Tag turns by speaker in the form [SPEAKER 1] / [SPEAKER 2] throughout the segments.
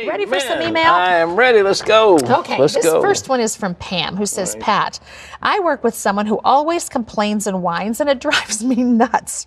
[SPEAKER 1] Ready for some email?
[SPEAKER 2] I am ready. Let's go.
[SPEAKER 1] Okay,
[SPEAKER 2] Let's
[SPEAKER 1] this
[SPEAKER 2] go.
[SPEAKER 1] first one is from Pam, who says, Pat, I work with someone who always complains and whines, and it drives me nuts.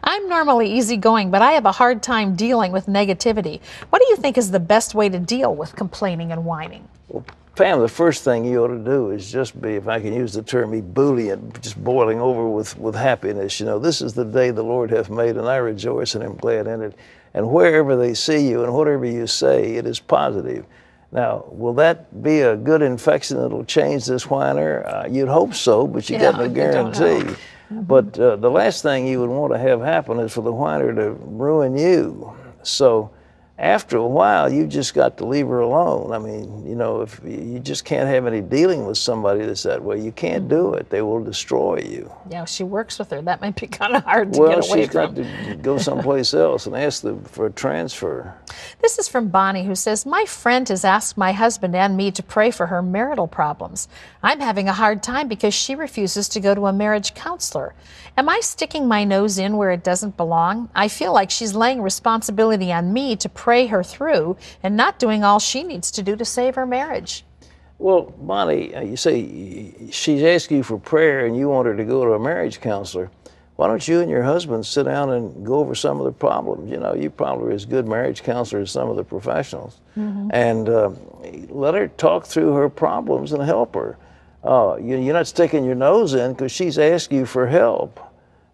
[SPEAKER 1] I'm normally easygoing, but I have a hard time dealing with negativity. What do you think is the best way to deal with complaining and whining?
[SPEAKER 2] Well, Pam, the first thing you ought to do is just be, if I can use the term, ebullient, just boiling over with happiness. You know, this is the day the Lord hath made, and I rejoice and am glad in it. And wherever they see you and whatever you say, it is positive. Now, will that be a good infection that'll change this whiner? You'd hope so, but you got no guarantee. But the last thing you would want to have happen is for the whiner to ruin you. So after a while, you just got to leave her alone. I mean, you know, if you just can't have any dealing with somebody that's that way, you can't do it. They will destroy you.
[SPEAKER 1] Yeah, she works with her. That might be kind of hard to
[SPEAKER 2] well,
[SPEAKER 1] get away
[SPEAKER 2] she's
[SPEAKER 1] from.
[SPEAKER 2] got to go someplace else and ask them for a transfer.
[SPEAKER 1] This is from Bonnie, who says, my friend has asked my husband and me to pray for her marital problems. I'm having a hard time because she refuses to go to a marriage counselor. Am I sticking my nose in where it doesn't belong? I feel like she's laying responsibility on me to pray her through and not doing all she needs to do to save her marriage.
[SPEAKER 2] Well, Bonnie, you say she's asking you for prayer and you want her to go to a marriage counselor. Why don't you and your husband sit down and go over some of the problems? You know, you probably are as good marriage counselor as some of the professionals. And let her talk through her problems and help her. You're not sticking your nose in because she's asking you for help.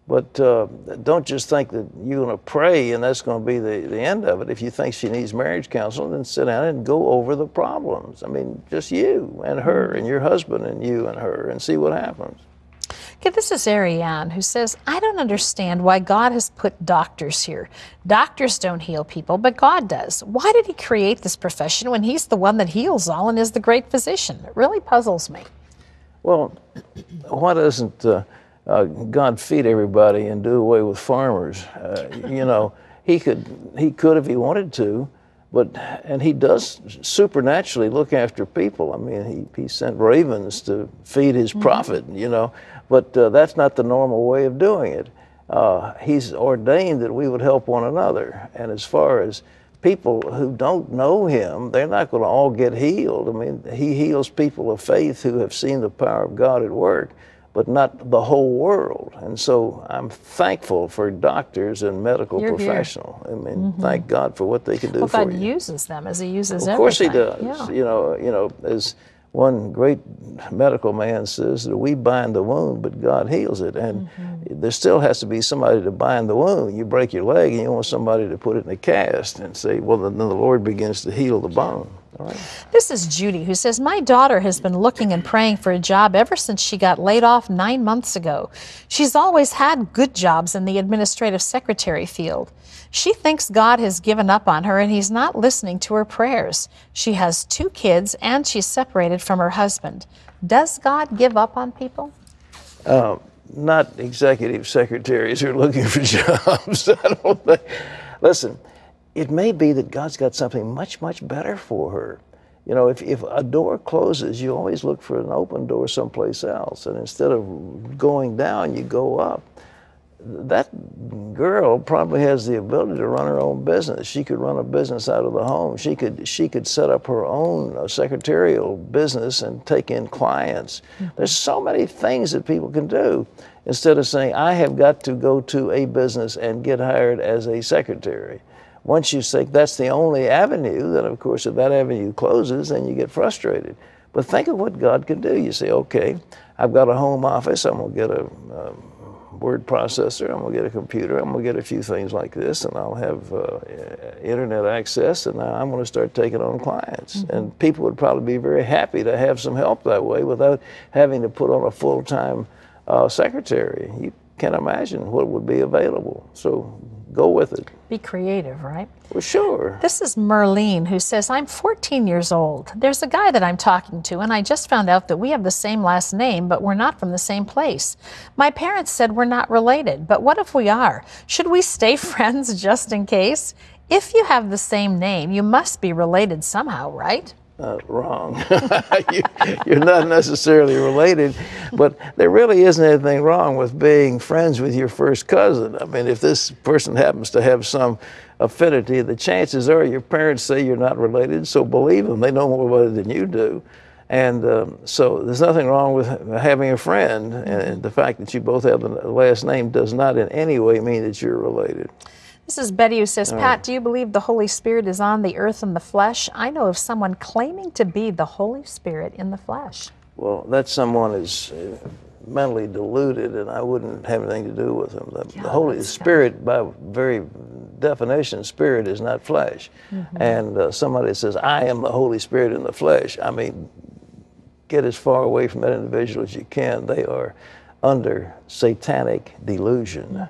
[SPEAKER 2] But don't just think that you're going to pray and that's going to be the end of it. If you think she needs marriage counseling, then sit down and go over the problems. I mean, just you and her and your husband and you and her and see what happens.
[SPEAKER 1] Okay, this is Ariane, who says, I don't understand why God has put doctors here. Doctors don't heal people, but God does. Why did he create this profession when he's the one that heals all and is the great physician? It really puzzles me.
[SPEAKER 2] Well, why doesn't God feed everybody and do away with farmers? You know, he could if he wanted to, and he does supernaturally look after people. I mean, he sent ravens to feed his prophet, you know, but that's not the normal way of doing it. He's ordained that we would help one another. And as far as people who don't know him, they're not going to all get healed. I mean, he heals people of faith who have seen the power of God at work, but not the whole world. And so I'm thankful for doctors and medical professionals. I mean, thank God for what they can do for you.
[SPEAKER 1] God uses them as he uses
[SPEAKER 2] everything. Of course he does.
[SPEAKER 1] Yeah.
[SPEAKER 2] You know, as one great medical man says, that we bind the wound, but God heals it. And there still has to be somebody to bind the wound. You break your leg and you want somebody to put it in a cast and say, well, then the Lord begins to heal the bone. All right.
[SPEAKER 1] This is Judy, who says, my daughter has been looking and praying for a job ever since she got laid off 9 months ago. She's always had good jobs in the administrative secretary field. She thinks God has given up on her and he's not listening to her prayers. She has 2 kids and she's separated from her husband. Does God give up on people?
[SPEAKER 2] Not executive secretaries who are looking for jobs. I don't think. Listen, it may be that God's got something much, much better for her. You know, if a door closes, you always look for an open door someplace else. And instead of going down, you go up. That girl probably has the ability to run her own business. She could run a business out of the home. She could set up her own secretarial business and take in clients. There's so many things that people can do instead of saying, I have got to go to a business and get hired as a secretary. Once you think that's the only avenue, then of course if that avenue closes, then you get frustrated. But think of what God can do. You say, okay, I've got a home office. I'm going to get a word processor, I'm going to get a computer, I'm going to get a few things like this, and I'll have internet access, and I'm going to start taking on clients. And people would probably be very happy to have some help that way without having to put on a full-time secretary. You can't imagine what would be available. So go with it.
[SPEAKER 1] Be creative, right?
[SPEAKER 2] Well, sure.
[SPEAKER 1] This is Merlin, who says, I'm 14 years old. There's a guy that I'm talking to, and I just found out that we have the same last name, but we're not from the same place. My parents said we're not related, but what if we are? Should we stay friends just in case? If you have the same name, you must be related somehow, right?
[SPEAKER 2] Wrong. You're not necessarily related, but there really isn't anything wrong with being friends with your first cousin. I mean, if this person happens to have some affinity, the chances are your parents say you're not related, so believe them. They know more about it than you do. And so there's nothing wrong with having a friend. And the fact that you both have the last name does not in any way mean that you're related.
[SPEAKER 1] This is Betty who says, Pat, do you believe the Holy Spirit is on the earth in the flesh? I know of someone claiming to be the Holy Spirit in the flesh.
[SPEAKER 2] Well, that someone is mentally deluded, and I wouldn't have anything to do with them. The Holy Spirit, by very definition, spirit is not flesh. And somebody says, I am the Holy Spirit in the flesh. I mean, get as far away from that individual as you can. They are under satanic delusion.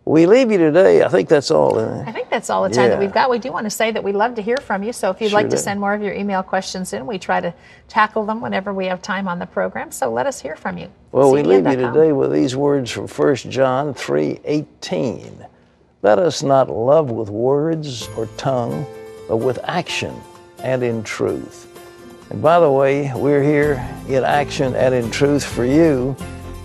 [SPEAKER 2] We leave you today. I think that's all.
[SPEAKER 1] I think that's all the time that we've got. We do want to say that we love to hear from you. So if you'd like to send more of your email questions in, we try to tackle them whenever we have time on the program. So let us hear from you.
[SPEAKER 2] Well, we leave you today with these words from 1 John 3:18. Let us not love with words or tongue, but with action and in truth. And by the way, we're here in action and in truth for you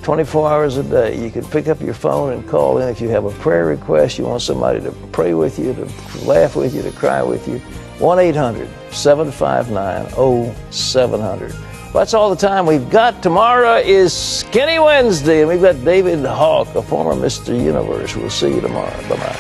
[SPEAKER 2] 24 hours a day. You can pick up your phone and call in if you have a prayer request, you want somebody to pray with you, to laugh with you, to cry with you. 1-800-759-0700. Well, that's all the time we've got. Tomorrow is Skinny Wednesday, and we've got David Hawk, a former Mr. Universe. We'll see you tomorrow. Bye-bye.